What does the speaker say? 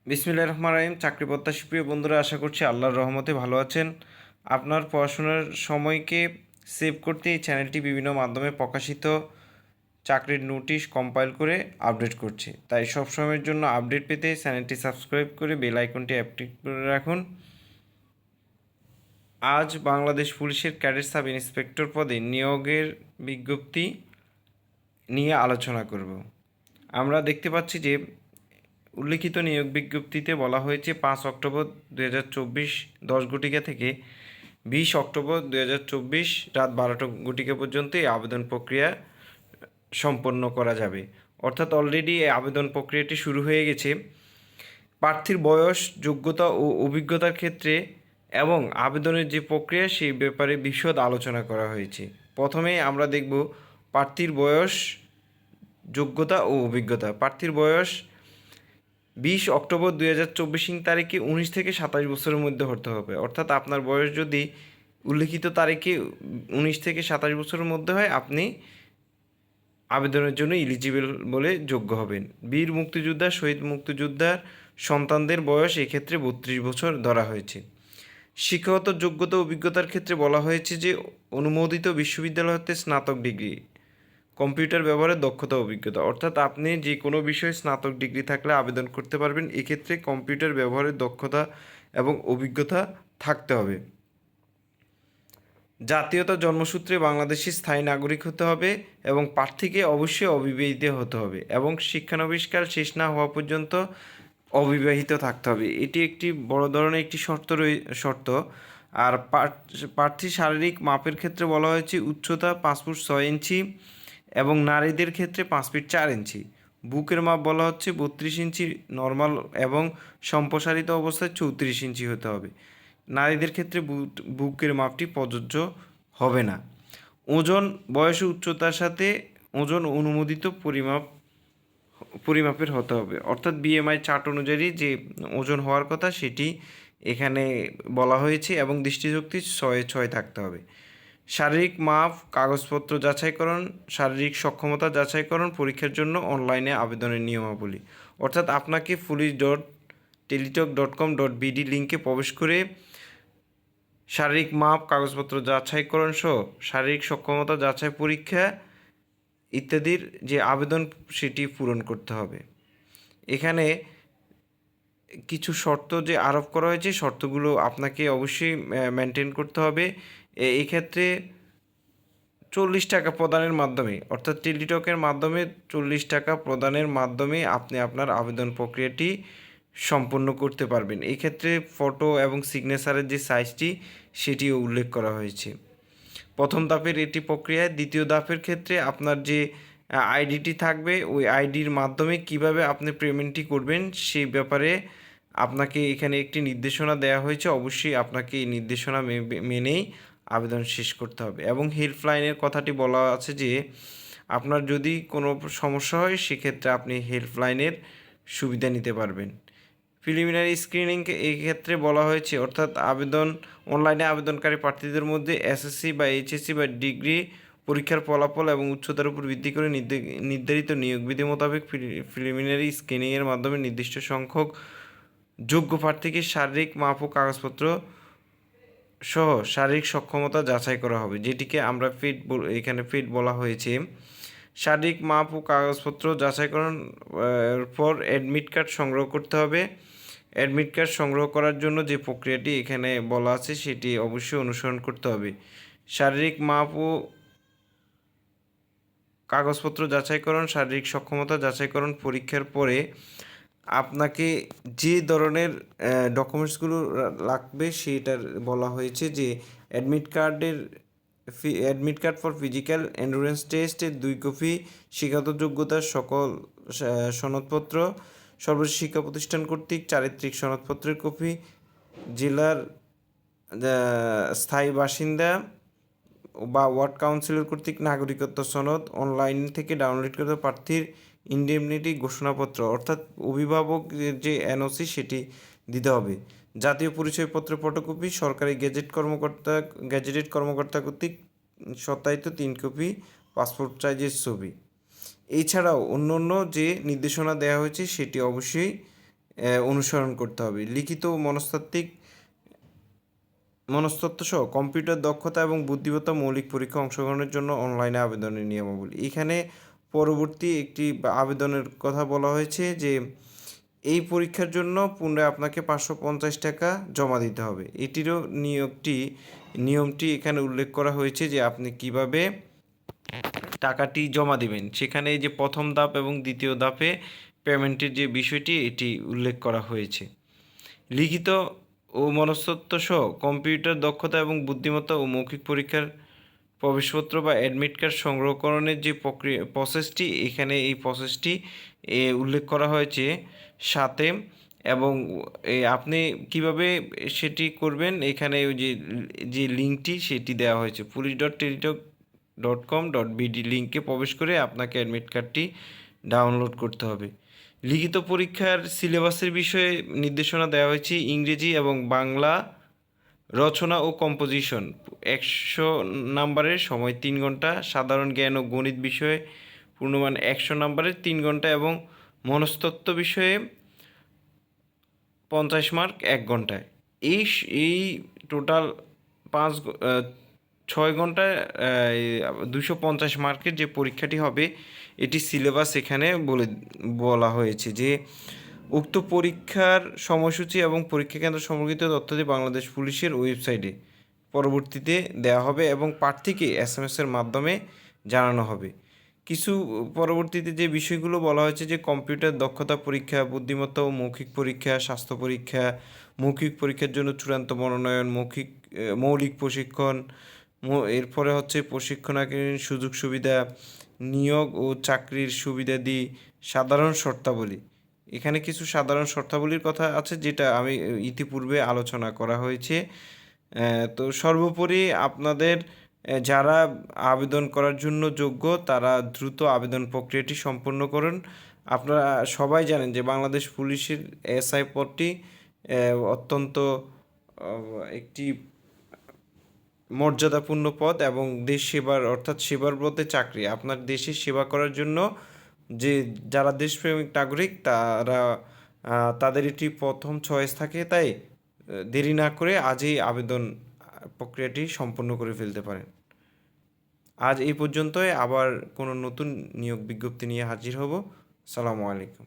বিসমিল্লাহির রহমানির রহিম। চাকরি প্রত্যাশী প্রিয় বন্ধুরা, আশা করছি আল্লাহর রহমতে ভালো আছেন। আপনার পড়াশোনার সময়কে সেভ করতে এই চ্যানেলটি বিভিন্ন মাধ্যমে প্রকাশিত চাকরির নোটিশ কম্পাইল করে আপডেট করছে। তাই সব সময়ের জন্য আপডেট পেতে চ্যানেলটি সাবস্ক্রাইব করে বেল আইকনটি অ্যাক্টিভ করে রাখুন। আজ বাংলাদেশ পুলিশের ক্যাডেট সাব ইন্সপেক্টর পদে নিয়োগের বিজ্ঞপ্তি নিয়ে আলোচনা করব। আমরা দেখতে পাচ্ছি যে উল্লিখিত নিয়োগ বিজ্ঞপ্তিতে বলা হয়েছে 5 অক্টোবর 2024 10 ঘটিকা থেকে 20 অক্টোবর 2024 রাত 12 ঘটিকা পর্যন্ত এই আবেদন প্রক্রিয়া সম্পন্ন করা যাবে। অর্থাৎ অলরেডি এই আবেদন প্রক্রিয়াটি শুরু হয়ে গেছে। প্রার্থীর বয়স, যোগ্যতা ও অভিজ্ঞতার ক্ষেত্রে এবং আবেদনের যে প্রক্রিয়া সেই ব্যাপারে বিশদ আলোচনা করা হয়েছে। প্রথমে আমরা দেখব প্রার্থীর বয়স, যোগ্যতা ও অভিজ্ঞতা। প্রার্থীর বয়স 20 অক্টোবর 2024 তারিখে 19 থেকে 27 বছরের মধ্যে হতে হবে। অর্থাৎ আপনার বয়স যদি উল্লিখিত তারিখে 19 থেকে 27 বছরের মধ্যে হয়, আপনি আবেদনের জন্য ইলিজিবল বলে যোগ্য হবেন। বীর মুক্তিযোদ্ধা, শহীদ মুক্তিযোদ্ধার সন্তানদের বয়স এক্ষেত্রে 32 বছর ধরা হয়েছে। শিক্ষাগত যোগ্যতা অভিজ্ঞতার ক্ষেত্রে বলা হয়েছে যে অনুমোদিত বিশ্ববিদ্যালয় হতে স্নাতক ডিগ্রি, কম্পিউটার ব্যবহারের দক্ষতা অভিজ্ঞতা। অর্থাৎ আপনি যে কোনো বিষয়ে স্নাতক ডিগ্রি থাকলে আবেদন করতে পারবেন। এক্ষেত্রে কম্পিউটার ব্যবহারের দক্ষতা এবং অভিজ্ঞতা থাকতে হবে। জাতীয়তা, জন্মসূত্রে বাংলাদেশি স্থায়ী নাগরিক হতে হবে এবং প্রার্থীকে অবশ্যই অবিবাহিত হতে হবে এবং শিক্ষানবিশকাল শেষ না হওয়া পর্যন্ত অবিবাহিত থাকতে হবে। এটি একটি বড় ধরনের একটি শর্ত। আর প্রার্থী শারীরিক মাপের ক্ষেত্রে বলা হয়েছে উচ্চতা 5 ফুট 6 ইঞ্চি এবং নারীদের ক্ষেত্রে 5 ফিট 4 ইঞ্চি। বুকের মাপ বলা হচ্ছে 32 ইঞ্চি নর্মাল এবং সম্প্রসারিত অবস্থায় 34 ইঞ্চি হতে হবে। নারীদের ক্ষেত্রে বুকের মাপটি প্রযোজ্য হবে না। ওজন, বয়স ও উচ্চতার সাথে ওজন অনুমোদিত পরিমাপের হতে হবে। অর্থাৎ বিএমআই চার্ট অনুযায়ী যে ওজন হওয়ার কথা সেটি এখানে বলা হয়েছে এবং দৃষ্টিশক্তি 6 থাকতে হবে। শারীরিক মাপ, কাগজপত্র যাচাইকরণ, শারীরিক সক্ষমতা যাচাইকরণ পরীক্ষার জন্য অনলাইনে আবেদনের নিয়মাবলী। অর্থাৎ আপনাকে police.teletalk.com.bd লিঙ্কে প্রবেশ করে শারীরিক মাপ, কাগজপত্র যাচাইকরণ সহ শারীরিক সক্ষমতা যাচাই পরীক্ষা ইত্যাদির যে আবেদন সেটি পূরণ করতে হবে। এখানে কিছু শর্ত যে আরোপ করা হয়েছে, শর্তগুলো আপনাকে অবশ্যই মেনটেন করতে হবে। এই ক্ষেত্রে 40 টাকা প্রদানের মাধ্যমে, অর্থাৎ টেলিটকের মাধ্যমে 40 টাকা প্রদানের মাধ্যমে আপনি আপনার আবেদন প্রক্রিয়াটি সম্পন্ন করতে পারবেন। এই ক্ষেত্রে ফটো এবং সিগনেচারের যে সাইজটি সেটিও উল্লেখ করা হয়েছে। প্রথম ধাপের এটি প্রক্রিয়া। দ্বিতীয় ধাপের ক্ষেত্রে আপনার যে আইডিটি থাকবে ওই আইডির মাধ্যমে কিভাবে আপনি পেমেন্টটি করবেন সেই ব্যাপারে আপনাকে এখানে একটি নির্দেশনা দেওয়া হয়েছে। অবশ্যই আপনাকে এই নির্দেশনা মেনেই আবেদন শেষ করতে হবে। এবং হেল্পলাইনের কথাটি বলা আছে যে আপনার যদি কোনো সমস্যা হয় সেক্ষেত্রে আপনি হেল্পলাইনের সুবিধা নিতে পারবেন। প্রিলিমিনারি স্ক্রিনিং এই ক্ষেত্রে বলা হয়েছে, অর্থাৎ অনলাইনে আবেদনকারী প্রার্থীদের মধ্যে এসএসসি বা এইচএসসি বা ডিগ্রি পরীক্ষার ফলাফল এবং উচ্চতার উপর ভিত্তি করে নির্ধারিত নিয়োগ বিধি মোতাবেক প্রিলিমিনারি স্ক্রিনিংয়ের মাধ্যমে নির্দিষ্ট সংখ্যক যোগ্য প্রার্থীকে শারীরিক মাপ ও কাগজপত্র সহ শারীরিক সক্ষমতা যাচাই করা হবে, যেটিকে আমরা এখানে ফিট বলা হয়েছে। শারীরিক মাপ ও কাগজপত্র যাচাইকরণ পর অ্যাডমিট কার্ড সংগ্রহ করতে হবে। অ্যাডমিট কার্ড সংগ্রহ করার জন্য যে প্রক্রিয়াটি এখানে বলা আছে সেটি অবশ্যই অনুসরণ করতে হবে। শারীরিক মাপ ও কাগজপত্র যাচাইকরণ, শারীরিক সক্ষমতা যাচাইকরণ পরীক্ষার পরে আপনাকে যে ধরনের ডকুমেন্টসগুলো লাগবে সেটার বলা হয়েছে যে admit card for physical endurance টেস্টের 2 কপি, শিক্ষাগত যোগ্যতার সকল সনদপত্র, সর্বশেষ শিক্ষা প্রতিষ্ঠান কর্তৃক চারিত্রিক সনদপত্রের কপি, জেলার স্থায়ী বাসিন্দা বা ওয়ার্ড কাউন্সিলর কর্তৃক নাগরিকত্ব সনদ, অনলাইন থেকে ডাউনলোড করতে প্রার্থীর ইন্ডেমনিটি ঘোষণাপত্র অর্থাৎ অভিভাবকের যে এনওসি সেটি দিতে হবে, জাতীয় পরিচয়পত্র ফটোকপি, সরকারি গ্যাজেটেড কর্মকর্তা কর্তৃক সত্যায়িত 3 কপি পাসপোর্ট সাইজের ছবি। এছাড়াও অন্য যে নির্দেশনা দেওয়া হয়েছে সেটি অবশ্যই অনুসরণ করতে হবে। লিখিত মনস্তত্ত্ব সহ কম্পিউটার দক্ষতা এবং বুদ্ধিমত্তা মৌলিক পরীক্ষা অংশগ্রহণের জন্য অনলাইনে আবেদনের নিয়মাবলী। এখানে পরবর্তী একটি আবেদনের কথা বলা হয়েছে যে এই পরীক্ষার জন্য পুনরায় আপনাকে 550 টাকা জমা দিতে হবে। এটিরও নিয়মটি এখানে উল্লেখ করা হয়েছে যে আপনি কিভাবে টাকাটি জমা দিবেন। সেখানে এই যে প্রথম ধাপ এবং দ্বিতীয় ধাপে পেমেন্টের যে বিষয়টি এটি উল্লেখ করা হয়েছে। লিখিত ও মনস্তত্ত্ব সহ কম্পিউটার দক্ষতা এবং বুদ্ধিমত্তা ও মৌখিক পরীক্ষার প্রবেশপত্র বা অ্যাডমিট কার্ড সংগ্রহকরণের যে প্রসেসটি এখানে এই প্রসেসটি উল্লেখ করা হয়েছে সাথে। এবং আপনি কিভাবে সেটি করবেন এখানে ওই যে লিঙ্কটি সেটি দেওয়া হয়েছে police.teletalk.com.bd লিঙ্কে প্রবেশ করে আপনাকে অ্যাডমিট কার্ডটি ডাউনলোড করতে হবে। লিখিত পরীক্ষার সিলেবাসের বিষয়ে নির্দেশনা দেওয়া হয়েছে ইংরেজি এবং বাংলা রচনা ও কম্পোজিশন 100 নাম্বারের সময় 3 ঘন্টা, সাধারণ জ্ঞান ও গণিত বিষয়ে পূর্ণমান 100 নাম্বারের 3 ঘন্টা এবং মনস্তত্ত্ব বিষয়ে 50 মার্ক 1 ঘন্টায়। এই টোটাল 6 ঘন্টায় 250 মার্কের যে পরীক্ষাটি হবে এটি সিলেবাস এখানে বলা হয়েছে যে উক্ত পরীক্ষার সময়সূচি এবং পরীক্ষা কেন্দ্র সম্পর্কিত তথ্যাদি বাংলাদেশ পুলিশের ওয়েবসাইটে পরবর্তীতে দেওয়া হবে এবং প্রার্থীকে SMS-এর মাধ্যমে জানানো হবে। কিছু পরবর্তীতে যে বিষয়গুলো বলা হয়েছে যে কম্পিউটার দক্ষতা পরীক্ষা, বুদ্ধিমত্তা ও মৌখিক পরীক্ষা, স্বাস্থ্য পরীক্ষা, মৌখিক পরীক্ষার জন্য চূড়ান্ত মনোনয়ন, মৌলিক প্রশিক্ষণ, এরপরে হচ্ছে প্রশিক্ষণাকালীন সুযোগ সুবিধা, নিয়োগ ও চাকরির সুবিধাদি, সাধারণ শর্তাবলী। এখানে কিছু সাধারণ শর্তাবলীর কথা আছে যেটা আমি ইতিপূর্বে আলোচনা করা হয়েছে। তো সর্বোপরি আপনাদের যারা আবেদন করার জন্য যোগ্য তারা দ্রুত আবেদন প্রক্রিয়াটি সম্পন্ন করুন। আপনারা সবাই জানেন যে বাংলাদেশ পুলিশের SI পদটি অত্যন্ত একটি মর্যাদাপূর্ণ পদ এবং দেশ সেবার অর্থাৎ সেবার ব্রতে চাকরি। আপনার দেশের সেবা করার জন্য যারা দেশপ্রেমিক নাগরিক তাদের এটি প্রথম চয়েস থাকে, তাই দেরি না করে আজই আবেদন প্রক্রিয়াটি সম্পন্ন করে ফেলতে পারেন। আজ এই পর্যন্তই, আবার কোনো নতুন নিয়োগ বিজ্ঞপ্তি নিয়ে হাজির হব। আসসালামু আলাইকুম।